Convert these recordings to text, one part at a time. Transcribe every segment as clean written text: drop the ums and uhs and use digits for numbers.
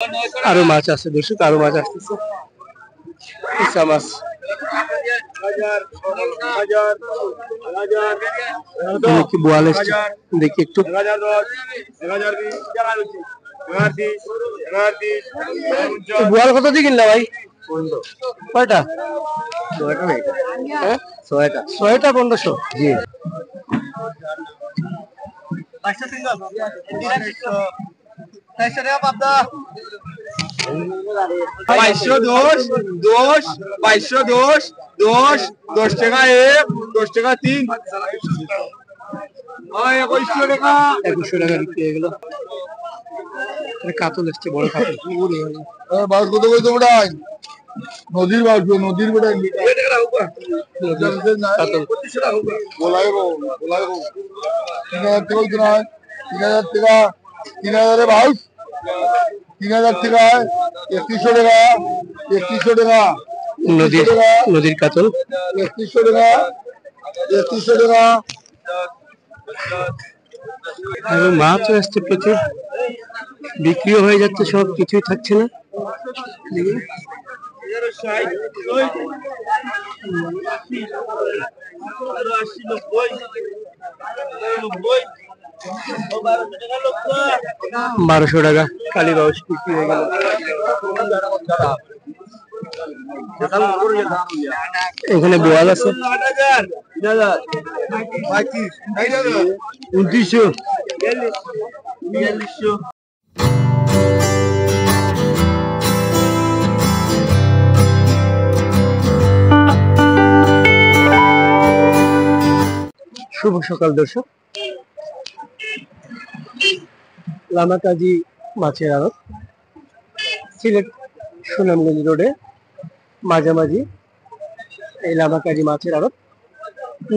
আরো মাছ আছে দর্শক, আরো মাছ আসতেছে। ইসা মাছ কি বোয়াল এসছে দেখি একটু। বোয়াল কত দিয়ে কিনলা ভাই? কয়টা? ছয়টা। 1500। জি। 10 টাকা 1, 10 টাকা 3, 2100 টাকা। 2100 টাকা বিক্রি হয়ে গেল। কাতল এসছে, বড় কাতল। বাস কত কই তোমরা? নদীর বাস, নদীর বেটা কাতল বলাই গো, বলাই গো। 3000 টাকা কইতো না? 3000 টাকা, 3000 এ বাস, 3000 টাকা, 3100 টাকা, 3100 টাকা, নদীর কাতল 3100 টাকা, 3100 টাকা। এবং মাছও আসছে প্রচুর, বিক্রিও হয়ে যাচ্ছে, সব কিছুই থাকছে না। বারোশো টাকা কালী বাউস বিক্রি হয়ে গেল। এখানে বোয়াল আছে 2900। শুভ সকাল দর্শক, লামাকাজি মাছের আড়ত, সিলেট সুনামগঞ্জ রোডে মাঝামাঝি এই লামাকাজি মাছের আড়ত।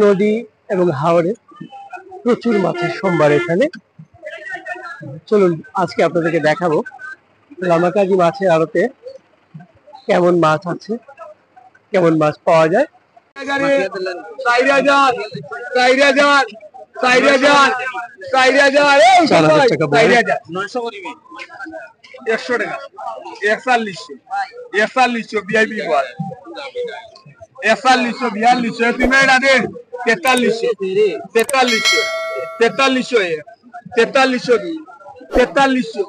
নদী এবং হাওরে প্রচুর মাছের সম্ভার এখানে। চলুন আজকে আপনাদেরকে দেখাবো লামাকাজি মাছের আড়তে কেমন মাছ আছে, কেমন মাছ পাওয়া যায়। 4000 4000 4000 4000 টাকা 900 করিবি 100 টাকা 4100 ভিআইপি বল 4100 4200 তুমি এটা দে 4300 4300 4300 4300 4300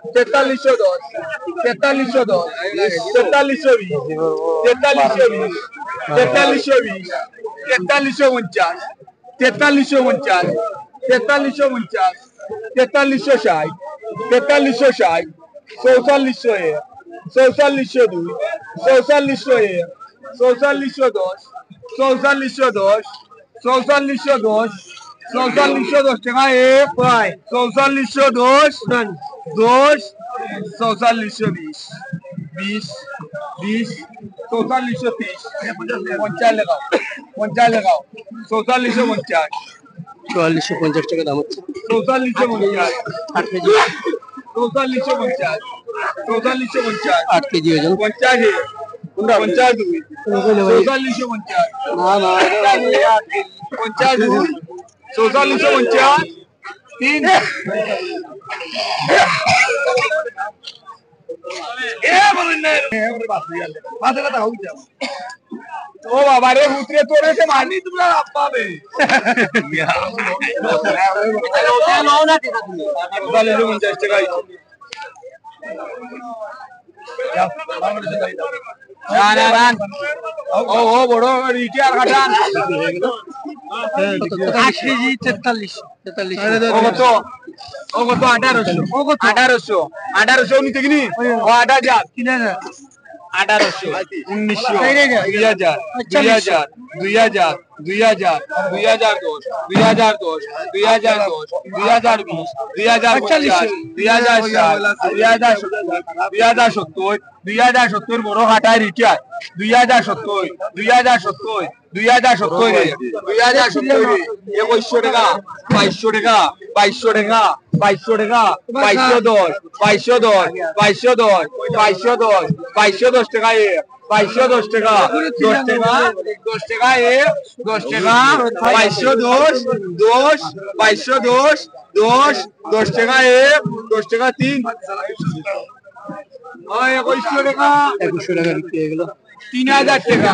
4310 4310 4310 4310 4450 টাকা দাম হচ্ছে। 8 কেজি 8 কেজি ওজন। 50 ও বাবা রে উতরে তোরে সে মারনি তোমরা পাবে নাও না টাকা তুমি 50 টাকা ও বড় রিটি আর কাটান 8 কেজি 43 ও কত 1800 নিতে কিনি ও 8000 3000 1800 1900 2000 2000 2000 2010 2010 2020 2070 বড় হাটায় রিটার 2070 2070 2100 টাকা 2200 টাকা 2200 টাকা 2200 টাকা 2210 2210 2210 টাকা 2210 টাকা 10 টাকা 10 টাকা 10 টাকা 2210 2210 10 টাকা 10 টাকা 3 2100 টাকা 2100 টাকা বিক্রি হয়ে গেল। 3000 টাকা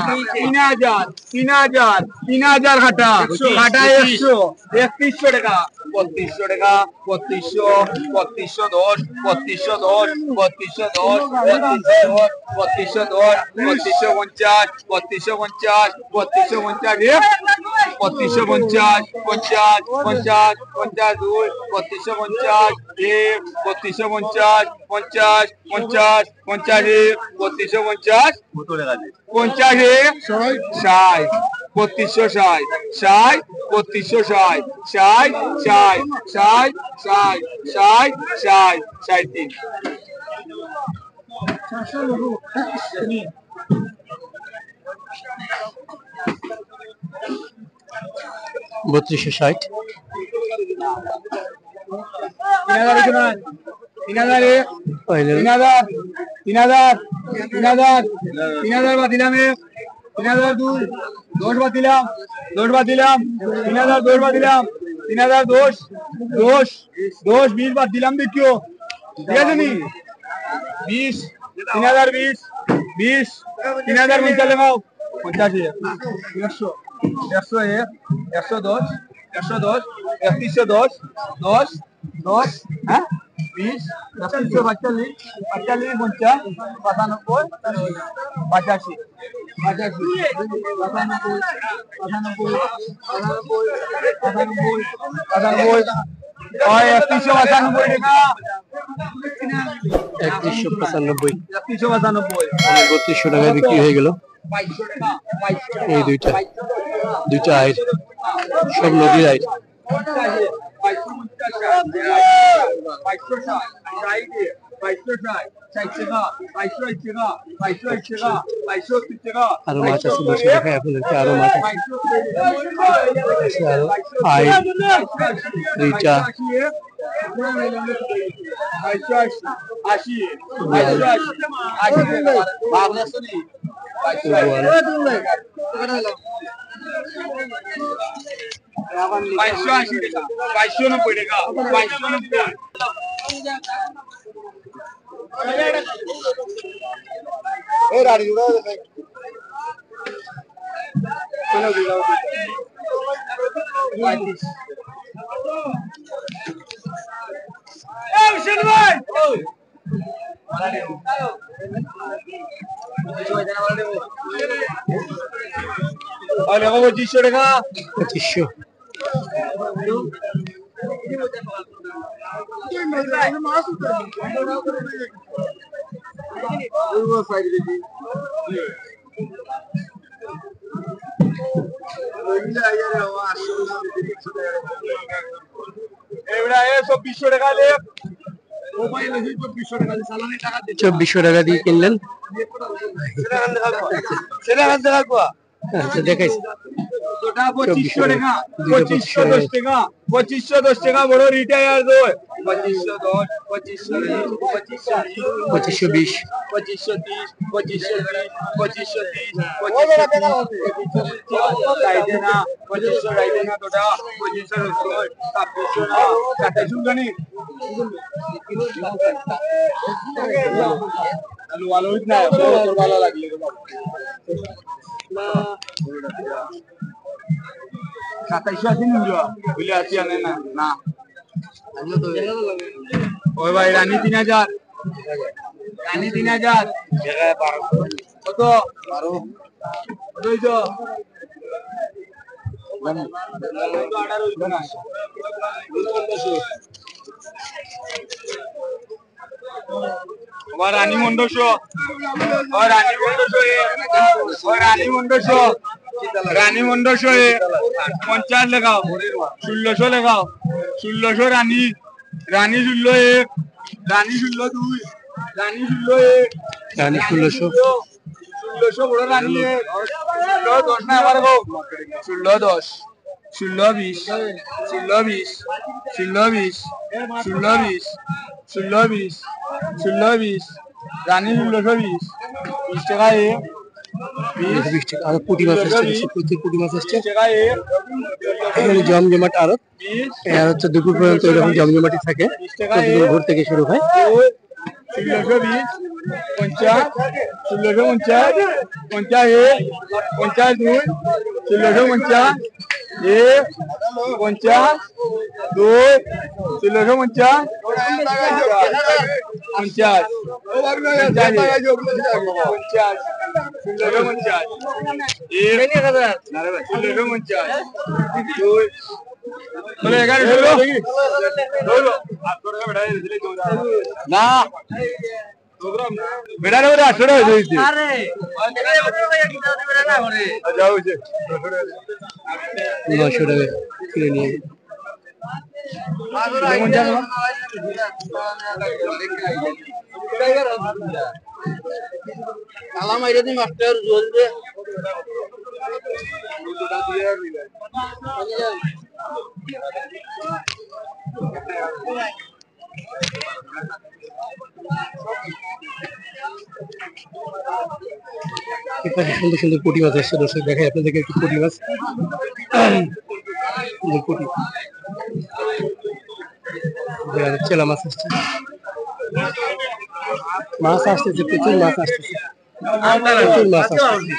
3000 খাটা 100 3100 টাকা 3200 টাকা 3210 3210 3210 3210 3250 3250 3250 3250 50 50 52 3250 3250 50 50 50 3250 50 60 3260 60 3260 60 60 60 60 60 60 63 3260 3000 বাতিলাম 3002 10 বাতিলাম 10 বাতিলাম 3000 10 বাতিলাম 3010 10 10 20 বাতিলাম দেখিও ঠিক আছে নি 20 3020 20 3000 পঞ্চাশ লাগাও 50 100 110 110 3110 10 10 হ্যাঁ 20 45 45 50 95 85 3295 টাকায় বিক্রি হয়ে গেল। এই দুইটা আইট সব নদীর আইট। 22 আরো মাছ আছে 200 টাকা আপনাদেরকে আরো মাছ আছে আরো আইট রিচা 2500 টাকা 2500 2400 টাকা লে 2400 টাকা দিয়ে কিনলেন। আচ্ছা দেখাইছি 2500 টাকা 2510 টাকা 2510 টাকা বড় রিটায়ার দই 2510 2520 2520 2530 2530 2530 রাইডে না 2500 রাইডে না তোটা 2500 2600 না 2700 জানি আলু আলু না তোর ভালো লাগলে না 2700 আছে নি বলে আছে আনে না না ওই ভাই রানী 3000 রানী 3000 জায়গায় 12 কত 12 কতই তো 18 হইতো না রানী মন্ডশো রানী মন্ডশো 50 লাগাও 1600 লাগাও 1600 রানী 16 1 রানী 16 2 রানী 16 1 রানী 1600 ষোলোশো বড় রানী 16-10 না আমার গো 16-10 16-20 16-20 16-20 16-20 16-20 16-20 রানী 1620 20 টাকা 20 টাকা। আর পুঁটি মাছ আসছে, প্রচুর পুঁটি মাছ আসছে। 20 টাকা এখানে জমজমাট আড়ত, এই আড়ত দুপুর পর্যন্ত এরকম জমজমাটি থাকে, প্রতিদিন ভোর থেকে শুরু হয়। 1620 50 1650 50 52 1650 50 2 1650 50 না বেড়া রে 800 টাকা দিয়েছি আরে যাও যে 900 টাকা কিনে নিয়ে কালাম আইরা দি মাস্টার জলদি এখানে সুন্দর সুন্দর পুঁটি মাছ আসছে, দর্শক দেখাই আপনাদেরকে একটু পুঁটি মাছ। পুঁটি চেলা মাছ আসছে, মাছ আসতেছে, প্রচুর মাছ আসতেছে, প্রচুর মাছ আসতেছে,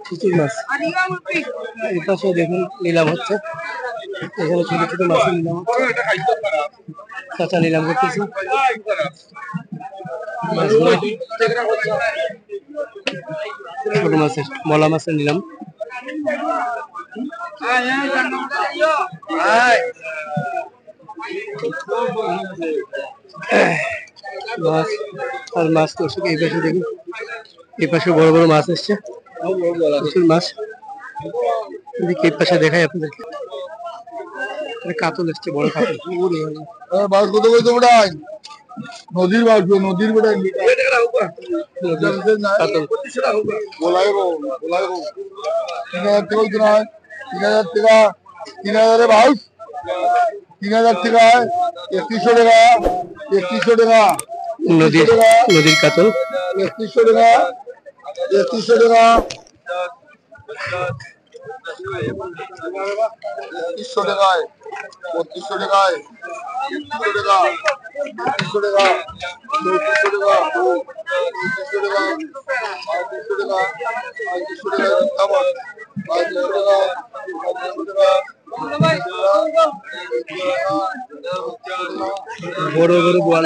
প্রচুর মাছ। এই পাশে দেখুন নিলাম হচ্ছে, এখানে ছোট ছোট মাছের নিলাম হচ্ছে, চাচা নিলাম করতেছে মাছগুলো। ছোট মাছের মলা মাছের নিলাম। মাছ আর মাছ দর্শক এই পাশে দেখুন, এই পাশে বড় বড় মাছ এসছে, প্রচুর মাছ। এই পাশে দেখাই আপনাদেরকে, কাতল এসছে, বড় কাতল। মাছ কত করে তোমরা নদীর মাছ, নদীর বেটায় কাতল বলাই গো 3000 টাকা হইতো না, 3000 টাকা 3000 বাউস 3000 টাকা 3100 টাকা 3100 টাকা নদীর কাতল 3100 টাকা 3100 টাকা 3100 টাকায় 3200 টাকায় 3100 টাকা 3200 টাকা 3400 টাকা 3400 টাকা 3500 টাকা 3500 টাকা খাবার 3500 টাকা 3500 টাকা বড় বড় বোয়াল,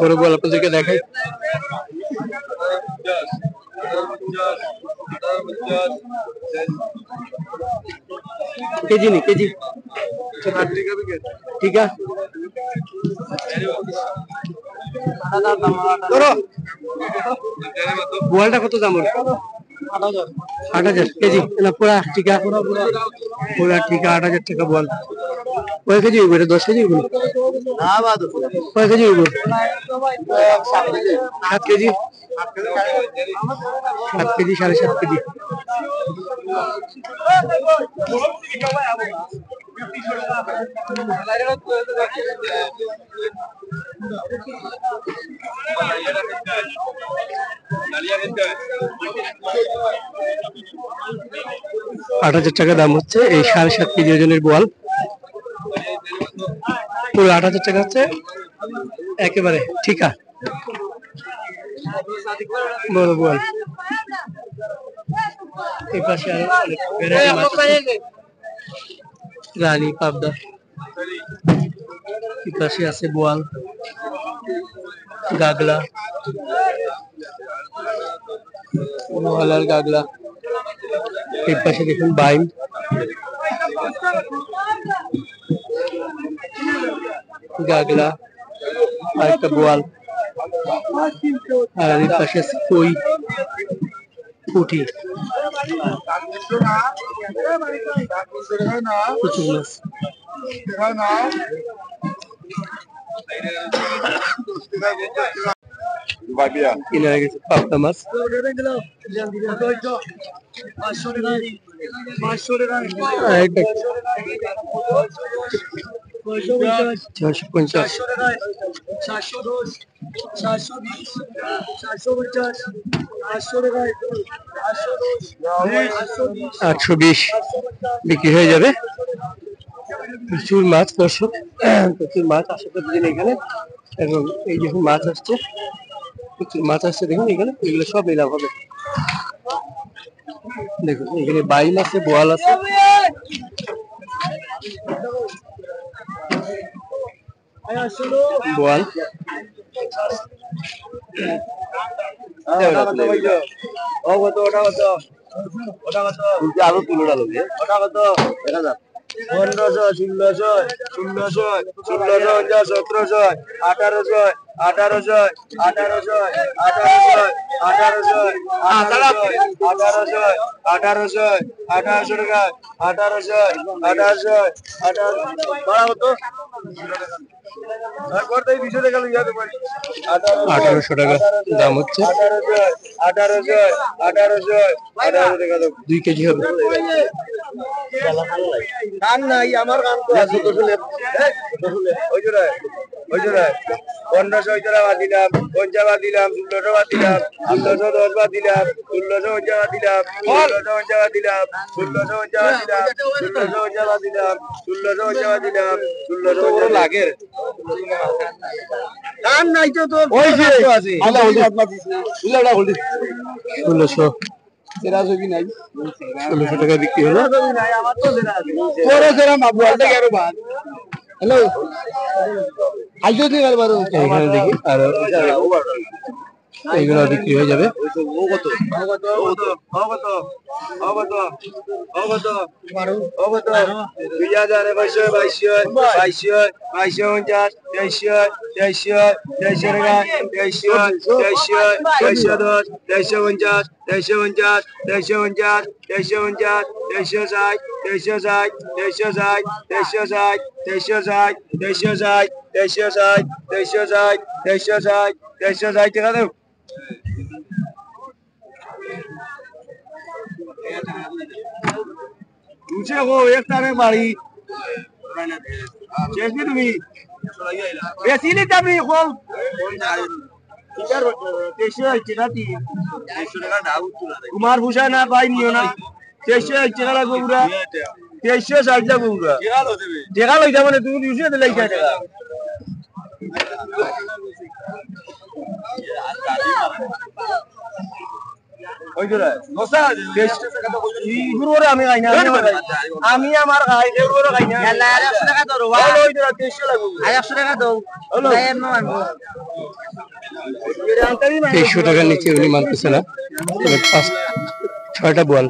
বড় বোয়াল আপনাদেরকে দেখাই। কেজি নি কেজি ঠিক আছে। বোয়ালটা কত দাম? 8,000 কেজি না পুরা টিকা? পুরা টিকা 8,000 টাকা বোয়াল। কয় কেজি হইব এটা? 10 কেজি হইব? কয় কেজি হইব? 7 কেজি 7 কেজি 7.5 কেজি। টাকা দাম হচ্ছে এই 7.5 কেজি ওজনের বোয়াল। পুরো 8,000 টাকা হচ্ছে একেবারে ঠিকা বড় বোয়াল। এই পাশে আরো অনেক ভ্যারাইটি মাছ আছে, রানী পাবদা। এই পাশে আছে বোয়াল, গাগলা, বোয়াল আর গাগলা। এই পাশে দেখুন বাইম, গাগলা আর একটা বোয়াল। আর এই পাশে আছে কই, পুঁটি, প্রচুর মাছ। কিনে হয়ে গেছে পাবদা মাছ। আরেকটা 650, 820 বিক্রি হয়ে যাবে। প্রচুর মাছ দর্শক, প্রচুর মাছ আশা করছেন এখানে। এবং এই যখন মাছ আসছে, প্রচুর মাছ আসছে দেখুন এখানে, এগুলো সব নিলাম হবে। দেখুন এখানে বাইম আছে, বোয়াল আছে। বোয়াল আরো তুলোটা লোকে 1500, 1600, 1600, 1650, 1700, 1800, 1800, 1800, 1800, 1800, 1800, 1800, 1800 টাকা, 1800, 1800, 1800, বাড়া কত? তারপর তো 200 টাকা লইয়া দেব। 1800 টাকা দাম হচ্ছে। 1800, 1800, 1800 টাকা দাও। 2 কেজি হবে। কান নাই আমার কান তো আছে তো শুনে ওই জোড়া 1500 ওই জোড়া বাদ দিলাম, 50 বাদ দিলাম, 1600 বাদ দিলাম, 1610 বাদ দিলাম, 1650 বাদ দিলাম, 1650 বাদ দিলাম, 1650 বাদ দিলাম, 1650 বাদ দিলাম, 1650 বাদ দিলাম, 1650 লাগে কান নাই তো তোর ওই যে আছে আলা হলদি উলাটা হলদি 1600 সেরা জমি নাই 1600 টাকা বিক্রি হলো। নাই আমার তো সেরা আছে বড় সেরা মাপ বলতে কেন বাদ হ্যালো আইজো দি গেল বারো এখানে দেখি আর এইগুলো বিক্রি হয়ে যাবে। तुझे वो एक तारे मारी चेक भी तुम्ही बेसी नहीं तभी खोल कुमार भूषण ना भाई नहीं होना 300 লাগবে পুরা 360 লাগবে পুরা টেকা লই যাব না তুমি 200 তে লইছা টেকা ওই জোড়া নসা ইগুরে আমি খাই না আমি আমার খাই এগুরে খাই না না 100 টাকা ধরো ওই জোড়া 300 লাগবে 100 টাকা দাও হলো এম মানবো 2300 টাকার নিচে উনি মানতেছে না। 6টা বোয়াল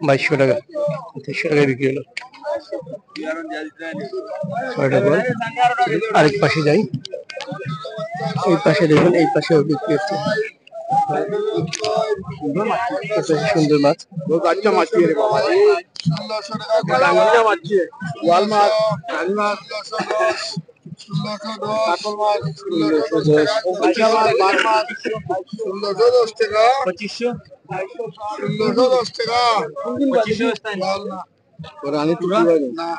2200 টাকা 2300 টাকায় বিক্রি হলো। 6টা বোয়াল। আরেক পাশে যাই, এই পাশে দেখুন, এই পাশেও বিক্রি হচ্ছে। সুন্দর মাছ, বাচ্চা মাছ দিয়ে বাবা 1600 টাকা গোলা মাছ দিয়ে ওয়াল মাছ কানি মাছ 1610 মাছ 1610 বার মাছ 1610 টাকা 2500 1610 টাকা 2500 ওয়াল না রানী টুকরা না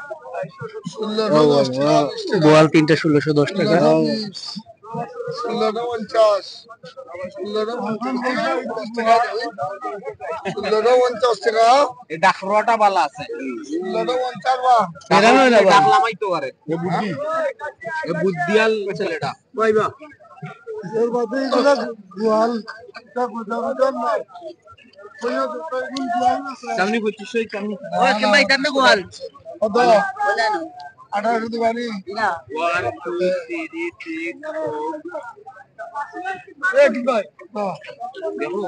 1610 টাকা বোয়াল 3টা 1610 টাকা। 1650 1650 টাকা এই ডাকরোটা বালা আছে 1650 বা বেরানো না ডাকলামাই তো করে এ বুদ্ধিয়াল ছেলেটা কইবা এর বাদে এগুলা গোয়াল তা গোদাম না সামনে 2500 সামনে ওই কে ভাই দামে গোয়াল কত 1800 দিবানি না 1 2 3 4 এ কি ভাই দেখো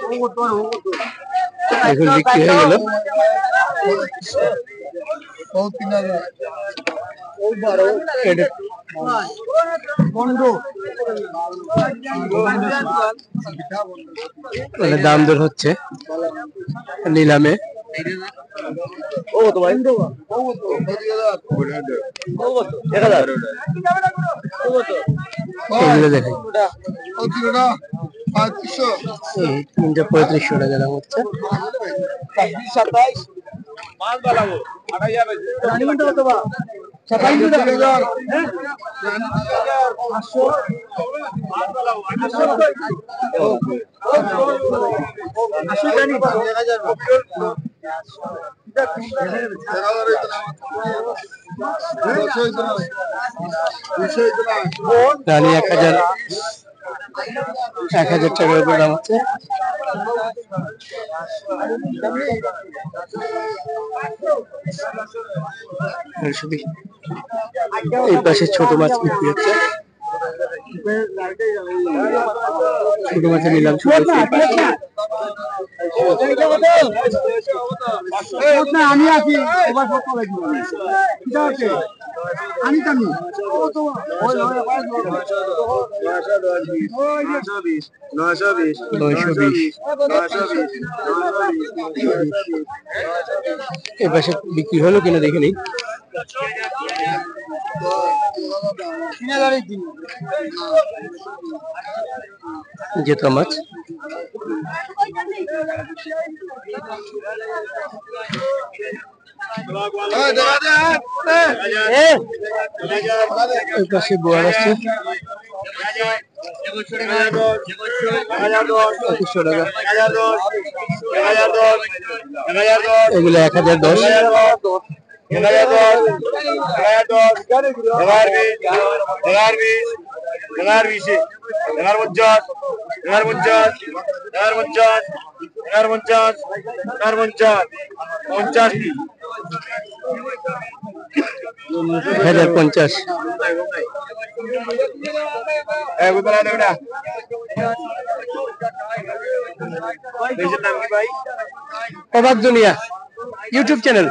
2800 এখন বিক্রি হয়ে গেল। মানে দাম দর হচ্ছে নিলামে। এগুলো দেখেন 3500 টাকা দাম হচ্ছে। রানী 1000 টাকার উপর দাম হচ্ছে। এই পাশে ছোট মাছ বিক্রি হচ্ছে। ছোট মাছের নিলাম শুরু হচ্ছে। আমি আছি আমি জানি 920 এই পাশে বিক্রি হলো কিনা দেখে নিই। জেতা মাছ এই পাশে বোয়াল আছে 2100 টাকা। এগুলো 1010। অবাক দুনিয়া ইউটিউব চ্যানেল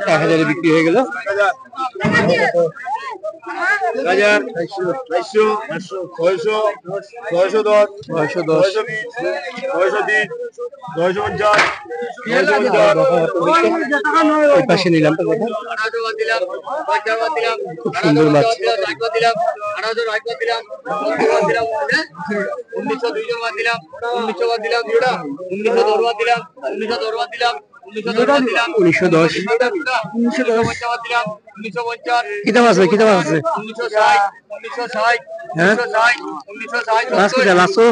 1000 বিক্রি হয়ে গেল। 910 পাশে নিলাম খুব সুন্দর মাছ। 1910 কিতা মাছ ভাই, কিতা মাছ আছে? হ্যাঁ মাছ কিতা লাসো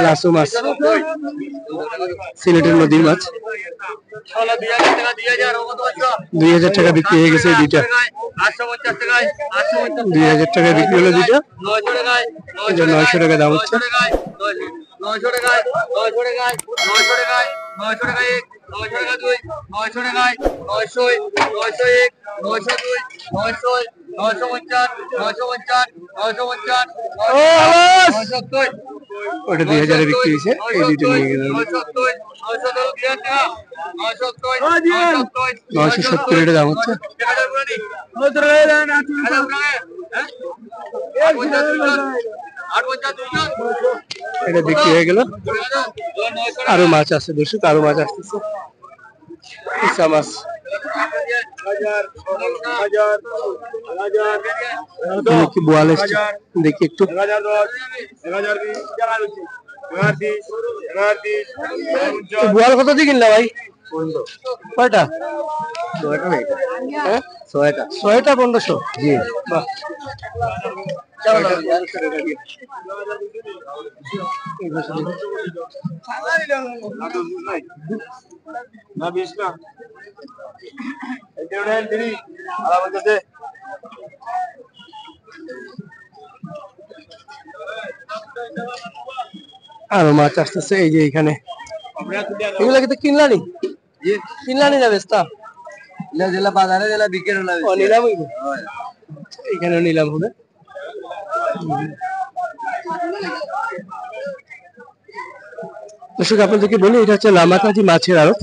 লাসো মাছ সিলেটের নদীর মাছ। 2000 টাকা বিক্রি হয়ে গেছে দুইটা। 2000 টাকা বিক্রি হলো দুইটা। 900 টাকা দাম হচ্ছে। 900 টাকায় 900 টাকায় 900 টাকায় 900 টাকায় 900 টাকা 2 900 টাকায় 900 901 902 900 950 950 950 970 ওটা 2000 এ বিক্রি হয়েছে। এই দুইটা নিয়ে গেল 970 এর দাম হচ্ছে। এটা বিক্রি হয়ে গেল। আরো মাছ আছে দর্শক, আরো মাছ আসতেছে। ইসা মাছ কি বোয়াল এসছে দেখি একটু। বোয়াল কত দিয়ে কিনলা ভাই? কয়টা? 6টা 1500। জি বাহ। আরো মাছ আসতেছে এই যে এখানে। এগুলা কিন্তু কিনলানি কিনলানি না বেস্তা জেলা বাজারে জেলা বিক্রি হলো। নিলাম এখানে নিলাম হবে। দর্শক আপনাদেরকে বলি এটা হচ্ছে লামাকাজি মাছের আড়ত।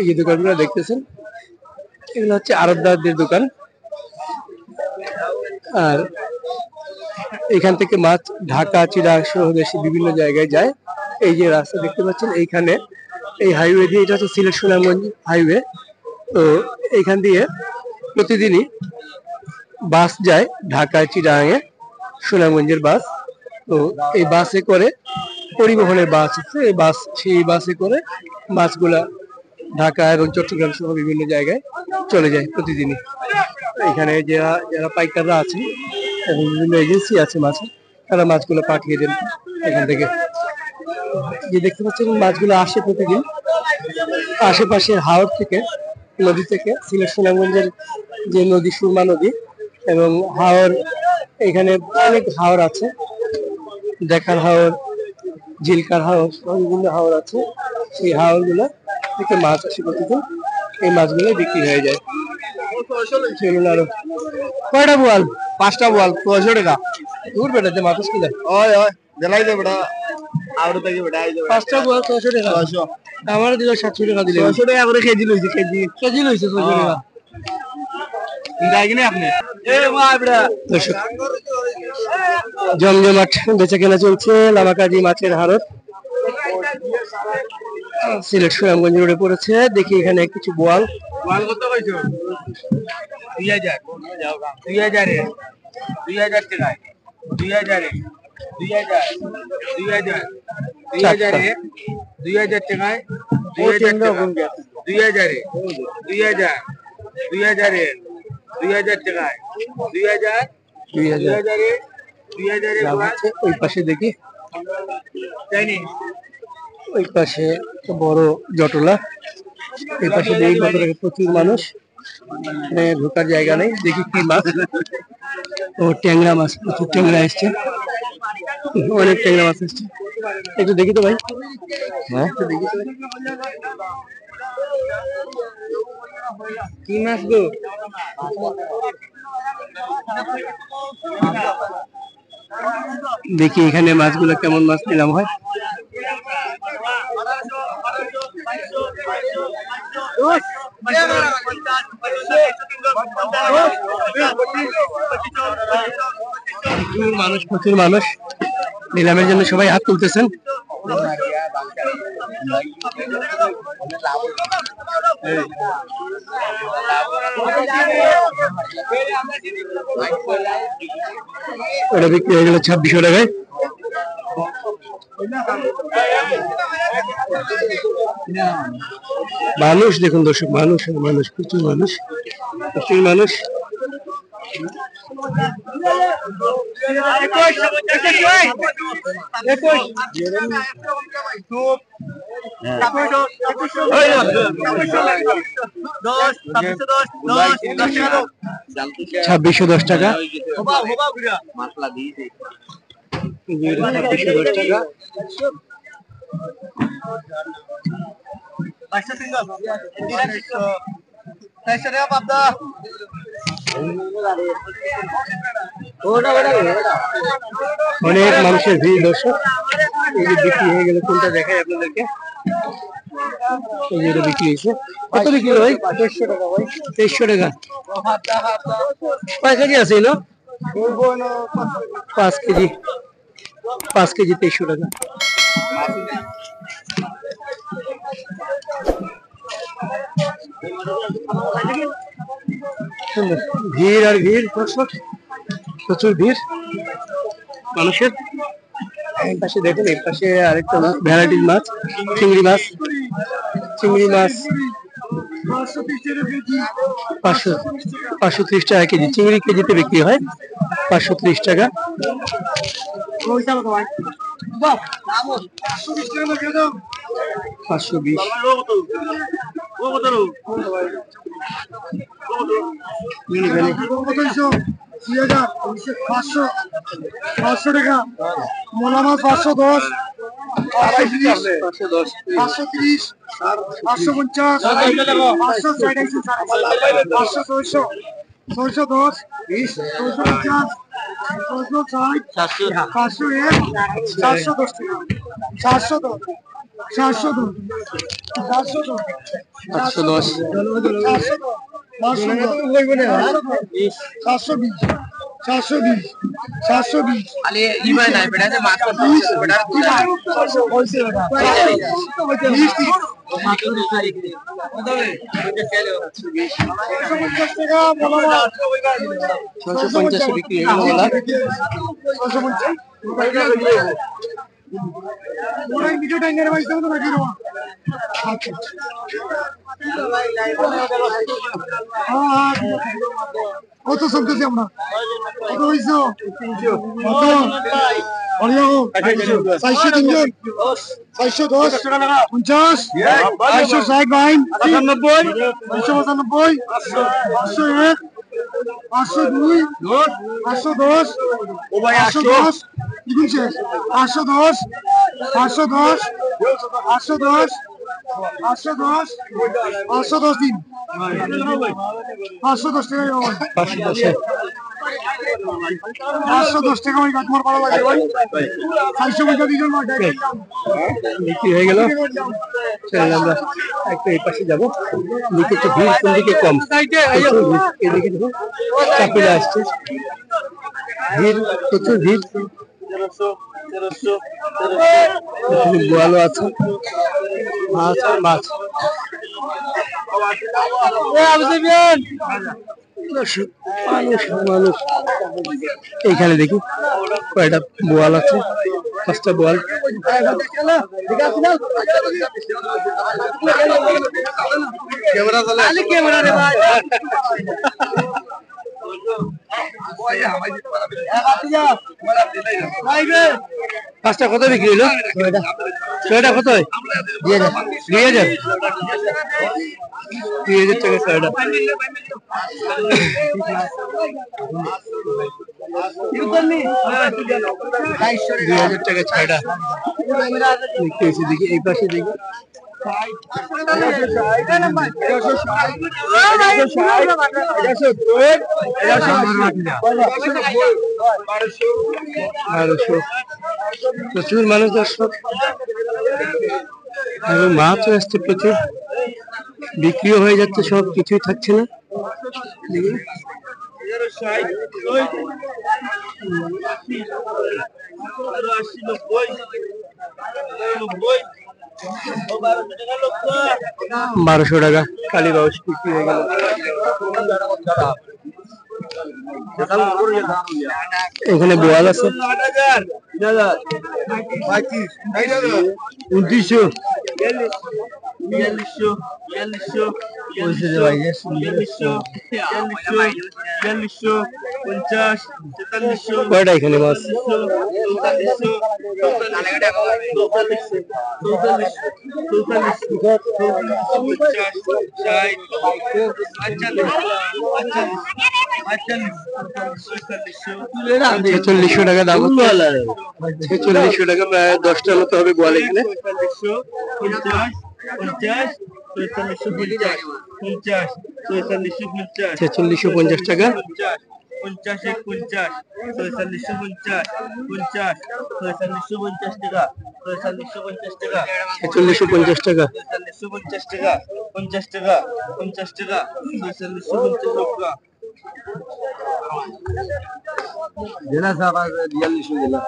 এই যে দোকানগুলো দেখতেছেন এগুলো হচ্ছে আড়তদারদের দোকান। আর এখান থেকে মাছ ঢাকা, চিরাং সহ দেশে বিভিন্ন জায়গায় যায়। এই যে রাস্তা দেখতে পাচ্ছেন এইখানে, এই হাইওয়ে দিয়ে, এটা হচ্ছে সিলেট সুনামগঞ্জ হাইওয়ে। তো এইখান দিয়ে প্রতিদিনই বাস যায় ঢাকা, চিরাঙে, সুনামগঞ্জের বাস। তো এই বাসে করে, পরিবহনের বাস আছে, এই বাস, সেই বাসে করে মাছগুলা ঢাকা এবং চট্টগ্রাম সহ বিভিন্ন জায়গায় চলে যায় প্রতিদিনই। এখানে যারা যারা পাইকাররা আছে এবং বিভিন্ন এজেন্সি আছে মাছের, তারা মাছগুলো পাঠিয়ে দেন এখান থেকে। যে দেখতে পাচ্ছেন মাছগুলো আসে প্রতিদিন আশেপাশের হাওর থেকে, নদী থেকে, সিলেট সুনামগঞ্জের যে নদী, সুরমা নদী এবং হাওর, এখানে অনেক হাওর আছে, দেখার হাওর, ঝিলকার হাওর, বিভিন্ন হাওর আছে। সেই হাওর গুলো থেকে মাছ আসে প্রতিদিন, এই মাছগুলো বিক্রি হয়ে যায়। চলুন আরো। কয়টা বোয়াল? 5টা বোয়াল 600 টাকা। দূর বেটাতে মাছ কিনা ওই ওই জেলাই দে বেটা আউরে থেকে বেটা আই দে 5টা বোয়াল 600 টাকা। 600 আমার দিল 700 টাকা দিলে। 600 টাকা করে কেজি লইছে, কেজি লইছে 600 টাকা। যাই কিনে আপনি এ মা বেটা। দর্শক, জমজমাট বেচা কেনা চলছে লামাকাজি মাছের হাড়ত, সিলেট সুনামগঞ্জ রোডে পড়েছে। দেখি এখানে কিছু বোয়াল। বোয়াল কত কইছো? 2000 2000 এ 2000 টাকায় 2000 এ 2000 2000 2000 এ 2000 টাকায় 2000 টাকা 2000 এ 2000 2000 এ 2000 টাকায় 2000 2000 এ 2000 এ ওই পাশে দেখি, জানি ওই পাশে একটা বড় জটলা, এই পাশে দেখি কত টাকা। প্রচুর মানুষ, এখানে ঢোকার জায়গা নেই। দেখি কি মাছ। ও ট্যাংরা মাছ, প্রচুর ট্যাংরা এসছে, অনেক ট্যাংরা মাছ এসছে। একটু দেখি তো ভাই। হ্যাঁ, একটু দেখি তো। কি মাছ গো? দেখি এখানে মাছগুলো কেমন মাছ নিলাম হয়। প্রচুর মানুষ নিলামের জন্য সবাই হাত তুলতেছেন। ওটা বিক্রি হয়ে গেল 2600 টাকায়। মানুষ দেখুন দর্শক, মানুষ মানুষ, প্রচুর মানুষ, প্রচুর মানুষ। $2610 টাকা। 2610 টাকা। অনেক মানুষের ভিড় দর্শক। এই যে বিক্রি হয়ে গেল, কোনটা দেখাই আপনাদেরকে। এই যে এটা বিক্রি হয়েছে। কত বিক্রি ভাই? 2300 টাকা ভাই। 2300 টাকা। কয় কেজি আছে এলো? 5 কেজি। 5 কেজি 2300 টাকা। ভিড় আর ভিড় দর্শক, প্রচুর ভিড় মানুষের। এই পাশে দেখুন, এই পাশে আরেকটা মাছ, ভ্যারাইটির মাছ, চিংড়ি মাছ। চিংড়ি মাছ 530 টাকা কেজি। চিংড়ি কেজিতে বিক্রি হয় 530 টাকা। 520। টাকা মোলা মাছ 510, 530, 550, 560, 560, 610, 650, 660, 501, 410 টাকা, 410, 710 650 বিক্রি হয়ে গেল কত চলতেছি আমরা কত হয়েছে 410 50 460 ভাই 95 595 501 502 510 510 দ্বিগুণ শেষ 510 510 510 510 510 দিন 510 টাকা 510 510 টাকা ওই তোমার ভালো লাগে ভাই 400 টাকা দিজন মাঠে বিক্রি হয়ে গেল চল আমরা একটু এই পাশে যাবো দিকে একটু ভিড় কোন দিকে কম এদিকে দেখুন চাপিলে আসছে ভিড় প্রচুর ভিড় গোয়ালও আছে মাছ আর মাছ মানুষ মানুষ এইখানে দেখি কয়টা বোয়াল আছে 5টা বোয়াল পাঁচটা কত বিক্রি হলো ছয়টা কত 2000 টাকা ছয়টা 2000 টাকা ছয়টা দেখতে এসে দেখি এই পাশে দেখি প্রচুর মানুষ দর্শক এবং মাছও আসছে প্রচুর বিক্রিও হয়ে যাচ্ছে সব কিছুই থাকছে না বারোশো টাকা কালীবাউস বিক্রি হয়ে গেল এখানে বোয়াল আছে 2900 কয়টা এখানে মাছ ছেচল্লিশশো টাকা দাম 4600 টাকা প্রায় 10টার মতো হবে বোয়াল এখানে 4650 টাকা 50 50 4650 50 4650 টাকা 4650 টাকা 4650 টাকা 4650 টাকা 50 টাকা 50 টাকা 4650 টাকা জেলা সাহেব 4200 জেলা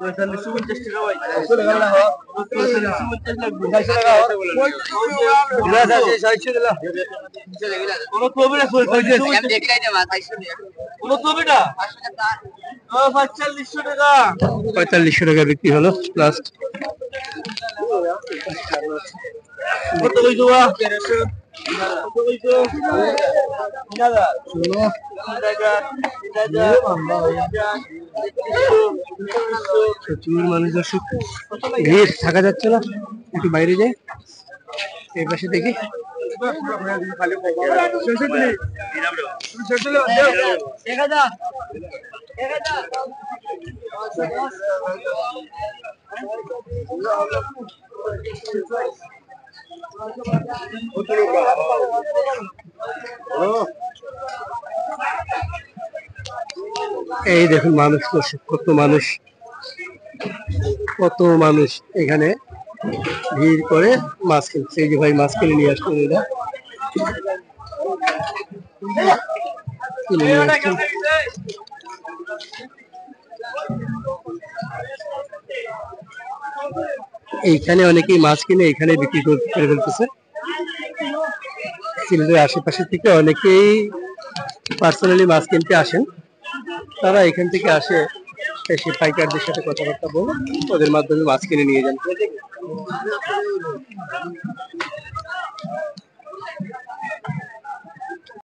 4650 টাকা ভাই 4650 লাগবে 600 টাকা জেলা সাহেব 600 দিলা কোনো কবি না আমি দেখাই দে মাথায় শুনে কোনো কবি না 4500 টাকা 4500 টাকা বিক্রি হলো লাস্ট কত কইছো 1300 কত কইছো 3000 প্রচুর মানুষ দর্শক ভিড় থাকা যাচ্ছে না একটু বাইরে যাই এই পাশে দেখি এই দেখুন মানুষ দর্শক কত মানুষ কত মানুষ এখানে ভিড় করে মাছ কিনছে। এই যে ভাই মাছ কিনে নিয়ে আসছেন, এরা কিনে নিয়ে আসছেন। এইখানে অনেকেই মাছ কিনে এখানে বিক্রি করে ফেলতেছে। সিলেটের আশেপাশে থেকে অনেকেই পার্সোনালি মাছ কিনতে আসেন, তারা এখান থেকে আসে, এসে পাইকারদের সাথে কথাবার্তা বলে ওদের মাধ্যমে মাছ কিনে নিয়ে যান।